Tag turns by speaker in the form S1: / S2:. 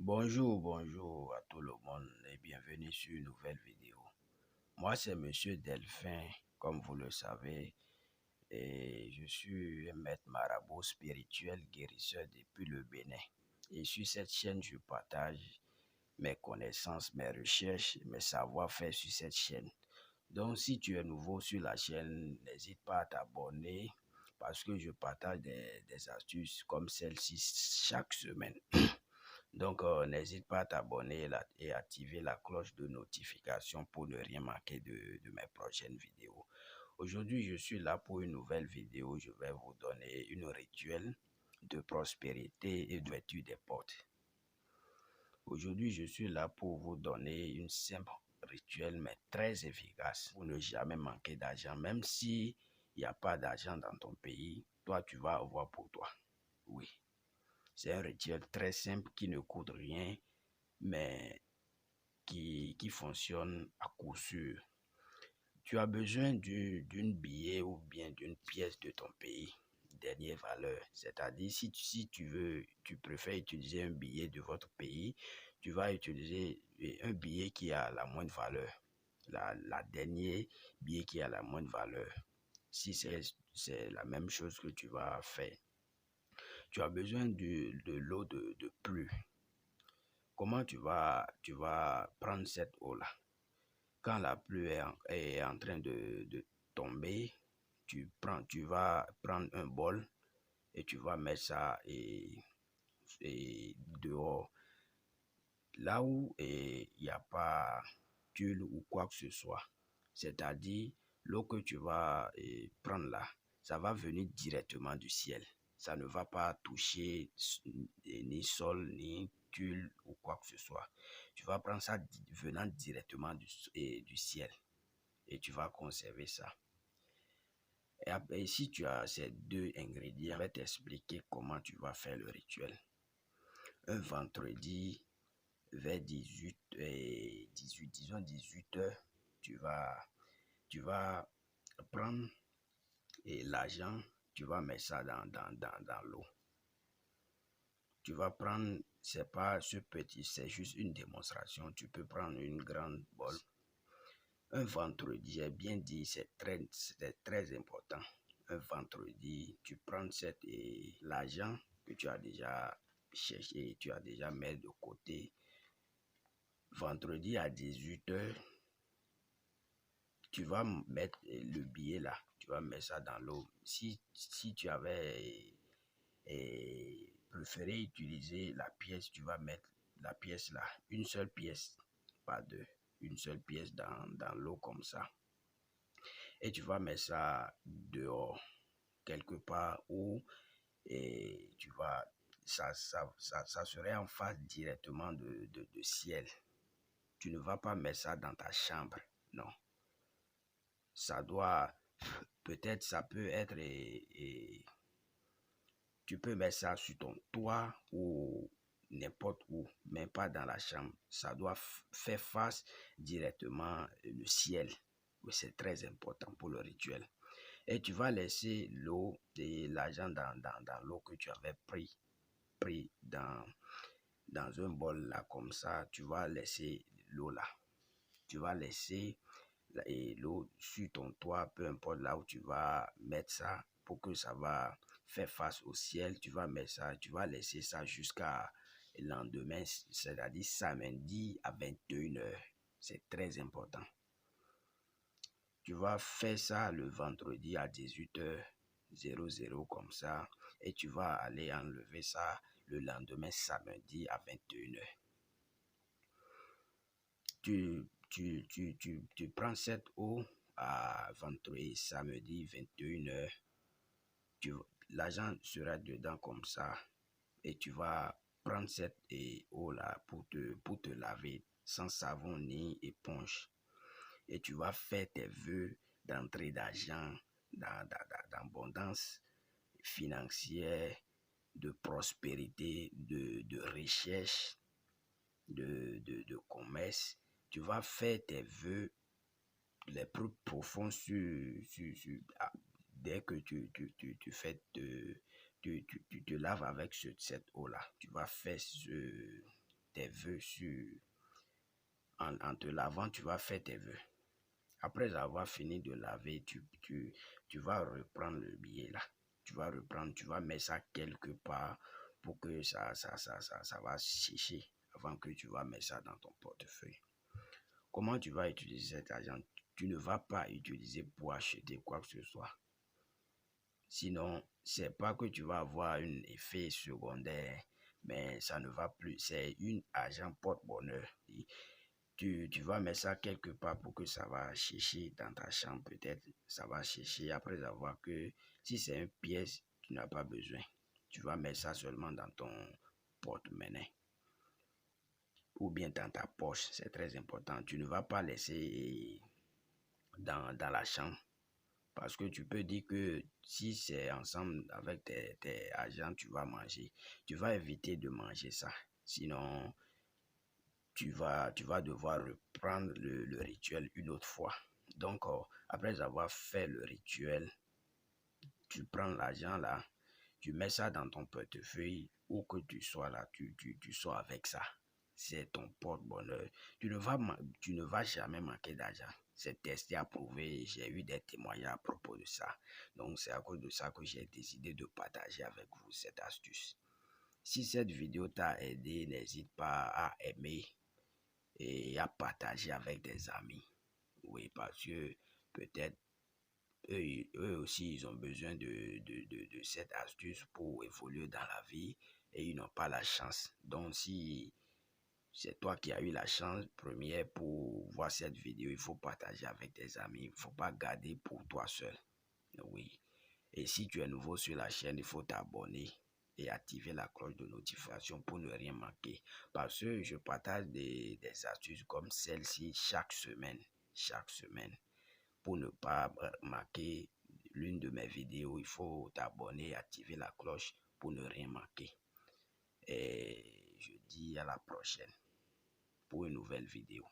S1: Bonjour à tout le monde et bienvenue sur une nouvelle vidéo. Moi, c'est Monsieur Delphin, comme vous le savez, et je suis un maître marabout spirituel guérisseur depuis le Bénin. Et sur cette chaîne, je partage mes connaissances, mes recherches, mes savoir-faire sur cette chaîne. Donc, si tu es nouveau sur la chaîne, n'hésite pas à t'abonner parce que je partage des astuces comme celle-ci chaque semaine. Donc, n'hésite pas à t'abonner et activer la cloche de notification pour ne rien manquer de mes prochaines vidéos. Aujourd'hui, je suis là pour une nouvelle vidéo. Je vais vous donner une rituel de prospérité et d'ouverture des portes. Aujourd'hui, je suis là pour vous donner une simple rituel, mais très efficace pour ne jamais manquer d'argent. Même si il n'y a pas d'argent dans ton pays, toi, tu vas avoir pour toi. Oui. C'est un rituel très simple qui ne coûte rien, mais qui fonctionne à coup sûr. Tu as besoin d'une billet ou bien d'une pièce de ton pays, dernière valeur. C'est-à-dire, si tu préfères utiliser un billet de votre pays, tu vas utiliser un billet qui a la moindre valeur. La dernière billet qui a la moindre valeur. Si c'est la même chose que tu vas faire. Tu as besoin de l'eau de pluie. Comment tu vas prendre cette eau-là? Quand la pluie est en train de tomber, tu vas prendre un bol et tu vas mettre ça dehors. Là où il n'y a pas tulle ou quoi que ce soit. C'est-à-dire, l'eau que tu vas prendre là, ça va venir directement du ciel. Ça ne va pas toucher ni sol, ni tulle ou quoi que ce soit. Tu vas prendre ça venant directement du ciel et tu vas conserver ça. Et après, si tu as ces deux ingrédients, je vais t'expliquer comment tu vas faire le rituel. Un vendredi, vers 18 heures, tu vas prendre l'argent, tu vas mettre ça dans l'eau. Tu vas prendre, c'est pas ce petit, c'est juste une démonstration. Tu peux prendre une grande bol. Un vendredi, j'ai bien dit, c'est très important. Un vendredi, tu prends l'argent que tu as déjà cherché, tu as déjà mis de côté. Vendredi à 18 heures, tu vas mettre le billet là, tu vas mettre ça dans l'eau. Si tu avais préféré utiliser la pièce, tu vas mettre la pièce là, une seule pièce, pas deux, une seule pièce dans l'eau comme ça. Et tu vas mettre ça dehors, quelque part où ça serait en face directement de ciel. Tu ne vas pas mettre ça dans ta chambre, non. Ça doit, peut-être ça peut être, tu peux mettre ça sur ton toit ou n'importe où, mais pas dans la chambre. Ça doit faire face directement le ciel. Oui, c'est très important pour le rituel. Et tu vas laisser l'eau et l'argent dans l'eau que tu avais pris dans un bol là comme ça. Tu vas laisser l'eau là. Tu vas laisser l'eau sur ton toit, peu importe là où tu vas mettre ça pour que ça va faire face au ciel. Tu vas mettre ça, tu vas laisser ça jusqu'à le lendemain, c'est-à-dire samedi à 21 heures. C'est très important. Tu vas faire ça le vendredi à 18h00 comme ça et tu vas aller enlever ça le lendemain samedi à 21 heures. Tu prends cette eau à vendredi, samedi 21 heures. L'argent sera dedans comme ça et tu vas prendre cette eau-là pour te laver sans savon ni éponge. Et tu vas faire tes vœux d'entrée d'argent, d'abondance financière, de prospérité, de recherche, de commerce. Tu vas faire tes vœux les plus profonds dès que tu te laves avec cette eau-là. Tu vas faire tes vœux en te lavant, tu vas faire tes vœux. Après avoir fini de laver, tu vas reprendre le billet là. Tu vas reprendre, tu vas mettre ça quelque part pour que ça va sécher avant que tu vas mettre ça dans ton portefeuille. Comment tu vas utiliser cet argent? Tu ne vas pas utiliser pour acheter quoi que ce soit. Sinon, c'est pas que tu vas avoir un effet secondaire, mais ça ne va plus. C'est un argent porte-bonheur. Tu vas mettre ça quelque part pour que ça va chercher dans ta chambre, peut-être. Ça va chercher après avoir que, si c'est une pièce, tu n'as pas besoin. Tu vas mettre ça seulement dans ton porte-monnaie. Ou bien dans ta poche, c'est très important. Tu ne vas pas laisser dans la chambre. Parce que tu peux dire que si c'est ensemble avec tes agents, tu vas manger. Tu vas éviter de manger ça. Sinon, tu vas devoir reprendre le rituel une autre fois. Donc, après avoir fait le rituel, tu prends l'argent là, tu mets ça dans ton portefeuille, où que tu sois là, tu sors avec ça. C'est ton porte-bonheur. Tu ne vas jamais manquer d'argent. C'est testé, approuvé. J'ai eu des témoignages à propos de ça. Donc, c'est à cause de ça que j'ai décidé de partager avec vous cette astuce. Si cette vidéo t'a aidé, n'hésite pas à aimer et à partager avec des amis. Oui, parce que peut-être eux aussi, ils ont besoin de cette astuce pour évoluer dans la vie et ils n'ont pas la chance. Donc, si c'est toi qui as eu la chance première pour voir cette vidéo, il faut partager avec tes amis. Il ne faut pas garder pour toi seul. Oui. Et si tu es nouveau sur la chaîne, il faut t'abonner et activer la cloche de notification pour ne rien manquer. Parce que je partage des astuces comme celle-ci chaque semaine. Chaque semaine. Pour ne pas manquer l'une de mes vidéos, il faut t'abonner et activer la cloche pour ne rien manquer. Et je dis à la prochaine pour une nouvelle vidéo.